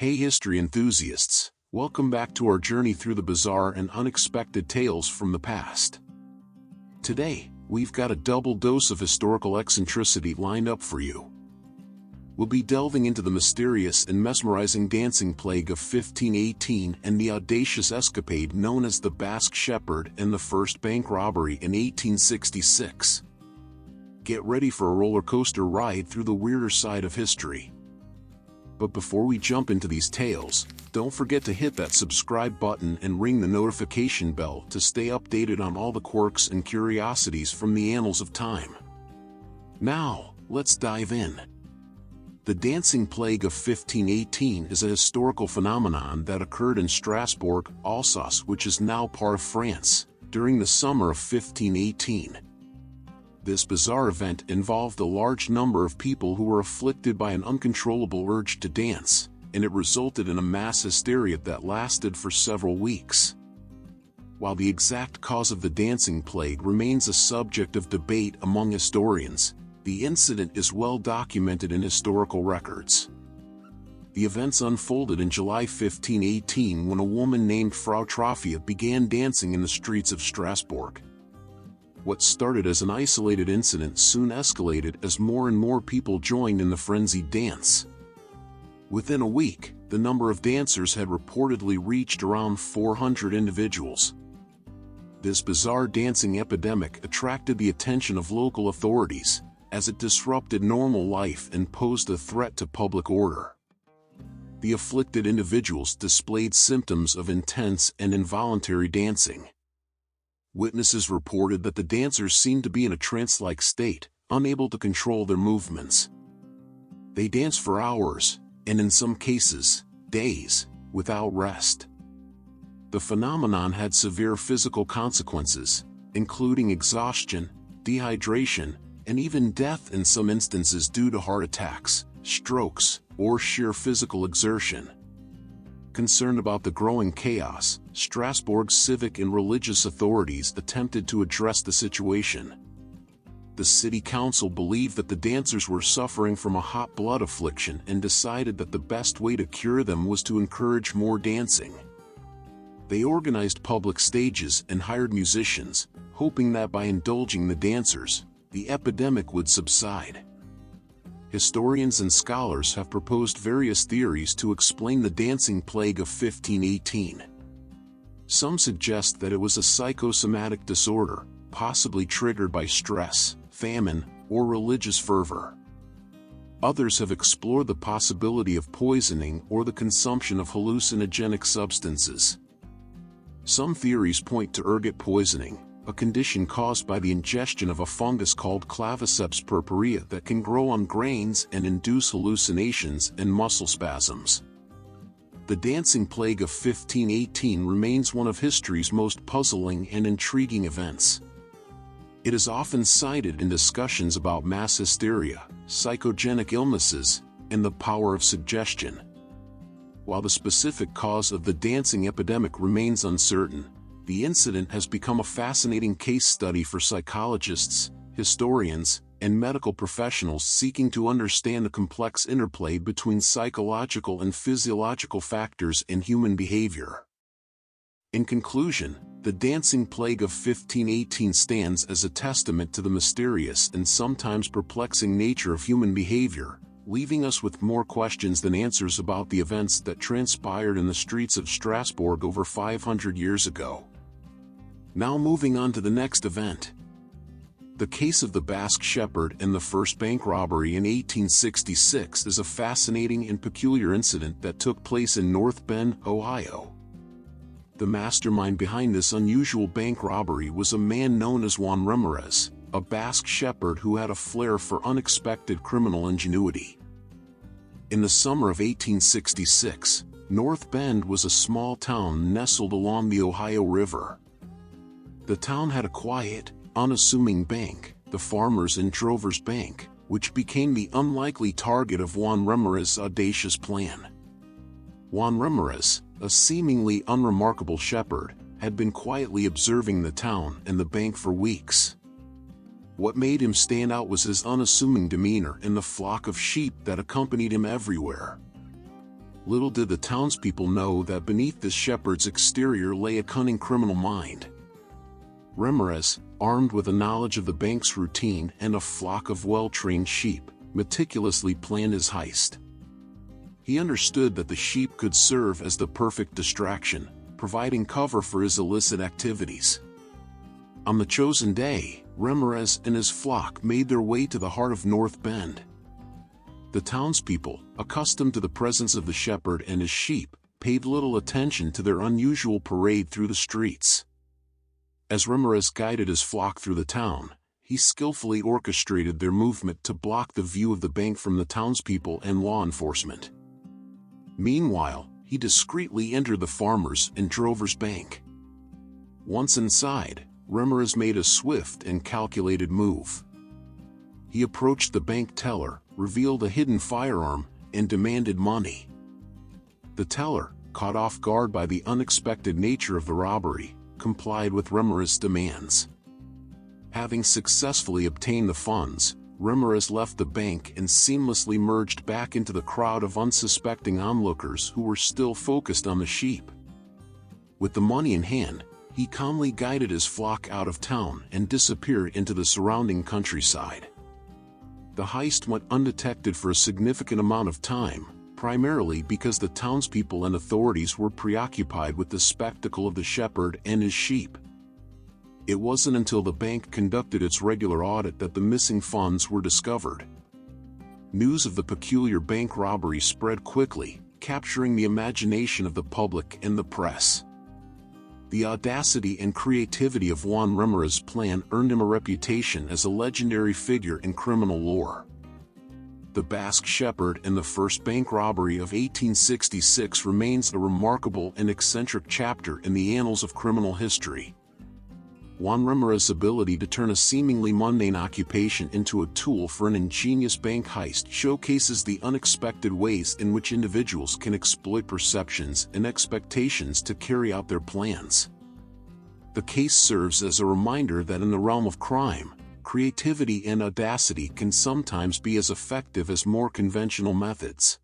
Hey history enthusiasts, welcome back to our journey through the bizarre and unexpected tales from the past. Today, we've got a double dose of historical eccentricity lined up for you. We'll be delving into the mysterious and mesmerizing dancing plague of 1518 and the audacious escapade known as the Basque Shepherd and the first bank robbery in 1866. Get ready for a roller coaster ride through the weirder side of history. But before we jump into these tales, don't forget to hit that subscribe button and ring the notification bell to stay updated on all the quirks and curiosities from the annals of time. Now, let's dive in. The dancing plague of 1518 is a historical phenomenon that occurred in Strasbourg, Alsace, which is now part of France, during the summer of 1518. This bizarre event involved a large number of people who were afflicted by an uncontrollable urge to dance, and it resulted in a mass hysteria that lasted for several weeks. While the exact cause of the dancing plague remains a subject of debate among historians, the incident is well documented in historical records. The events unfolded in July 1518 when a woman named Frau Trophia began dancing in the streets of Strasbourg. What started as an isolated incident soon escalated as more and more people joined in the frenzied dance. Within a week, the number of dancers had reportedly reached around 400 individuals. This bizarre dancing epidemic attracted the attention of local authorities, as it disrupted normal life and posed a threat to public order. The afflicted individuals displayed symptoms of intense and involuntary dancing. Witnesses reported that the dancers seemed to be in a trance-like state, unable to control their movements. They danced for hours, and in some cases, days, without rest. The phenomenon had severe physical consequences, including exhaustion, dehydration, and even death in some instances due to heart attacks, strokes, or sheer physical exertion. Concerned about the growing chaos, Strasbourg's civic and religious authorities attempted to address the situation. The city council believed that the dancers were suffering from a hot blood affliction and decided that the best way to cure them was to encourage more dancing. They organized public stages and hired musicians, hoping that by indulging the dancers, the epidemic would subside. Historians and scholars have proposed various theories to explain the dancing plague of 1518. Some suggest that it was a psychosomatic disorder, possibly triggered by stress, famine, or religious fervor. Others have explored the possibility of poisoning or the consumption of hallucinogenic substances. Some theories point to ergot poisoning, a condition caused by the ingestion of a fungus called Claviceps purpurea that can grow on grains and induce hallucinations and muscle spasms. The dancing plague of 1518 remains one of history's most puzzling and intriguing events. It is often cited in discussions about mass hysteria, psychogenic illnesses, and the power of suggestion. While the specific cause of the dancing epidemic remains uncertain, the incident has become a fascinating case study for psychologists, historians, and medical professionals seeking to understand the complex interplay between psychological and physiological factors in human behavior. In conclusion, the dancing plague of 1518 stands as a testament to the mysterious and sometimes perplexing nature of human behavior, leaving us with more questions than answers about the events that transpired in the streets of Strasbourg over 500 years ago. Now moving on to the next event. The case of the Basque Shepherd and the first bank robbery in 1866 is a fascinating and peculiar incident that took place in North Bend, Ohio. The mastermind behind this unusual bank robbery was a man known as Juan Ramirez, a Basque Shepherd who had a flair for unexpected criminal ingenuity. In the summer of 1866, North Bend was a small town nestled along the Ohio River. The town had a quiet, unassuming bank, the Farmers and Drovers Bank, which became the unlikely target of Juan Ramirez's audacious plan. Juan Ramirez, a seemingly unremarkable shepherd, had been quietly observing the town and the bank for weeks. What made him stand out was his unassuming demeanor and the flock of sheep that accompanied him everywhere. Little did the townspeople know that beneath this shepherd's exterior lay a cunning criminal mind. Ramirez, armed with a knowledge of the bank's routine and a flock of well-trained sheep, meticulously planned his heist. He understood that the sheep could serve as the perfect distraction, providing cover for his illicit activities. On the chosen day, Ramirez and his flock made their way to the heart of North Bend. The townspeople, accustomed to the presence of the shepherd and his sheep, paid little attention to their unusual parade through the streets. As Ramirez guided his flock through the town, he skillfully orchestrated their movement to block the view of the bank from the townspeople and law enforcement. Meanwhile, he discreetly entered the farmers' and drovers' bank. Once inside, Ramirez made a swift and calculated move. He approached the bank teller, revealed a hidden firearm, and demanded money. The teller, caught off guard by the unexpected nature of the robbery, complied with Ramirez's demands. Having successfully obtained the funds, Ramirez left the bank and seamlessly merged back into the crowd of unsuspecting onlookers who were still focused on the sheep. With the money in hand, he calmly guided his flock out of town and disappeared into the surrounding countryside. The heist went undetected for a significant amount of time, primarily because the townspeople and authorities were preoccupied with the spectacle of the shepherd and his sheep. It wasn't until the bank conducted its regular audit that the missing funds were discovered. News of the peculiar bank robbery spread quickly, capturing the imagination of the public and the press. The audacity and creativity of Juan Ramirez's plan earned him a reputation as a legendary figure in criminal lore. The Basque Shepherd and the first bank robbery of 1866 remains a remarkable and eccentric chapter in the annals of criminal history. Juan Ramirez's ability to turn a seemingly mundane occupation into a tool for an ingenious bank heist showcases the unexpected ways in which individuals can exploit perceptions and expectations to carry out their plans. The case serves as a reminder that in the realm of crime, creativity and audacity can sometimes be as effective as more conventional methods.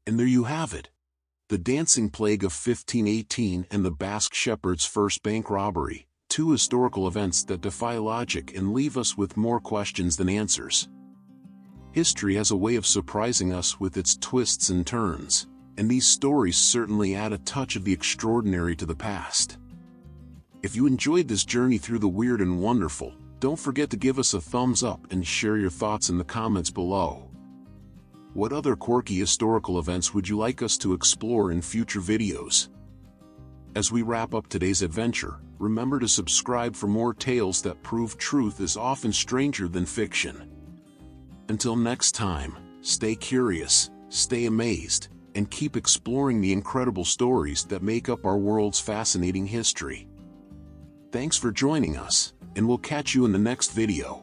And there you have it. The Dancing Plague of 1518 and the Basque Shepherd's first bank robbery. Two historical events that defy logic and leave us with more questions than answers. History has a way of surprising us with its twists and turns, and these stories certainly add a touch of the extraordinary to the past. If you enjoyed this journey through the weird and wonderful, don't forget to give us a thumbs up and share your thoughts in the comments below. What other quirky historical events would you like us to explore in future videos? As we wrap up today's adventure, remember to subscribe for more tales that prove truth is often stranger than fiction. Until next time, stay curious, stay amazed, and keep exploring the incredible stories that make up our world's fascinating history. Thanks for joining us, and we'll catch you in the next video.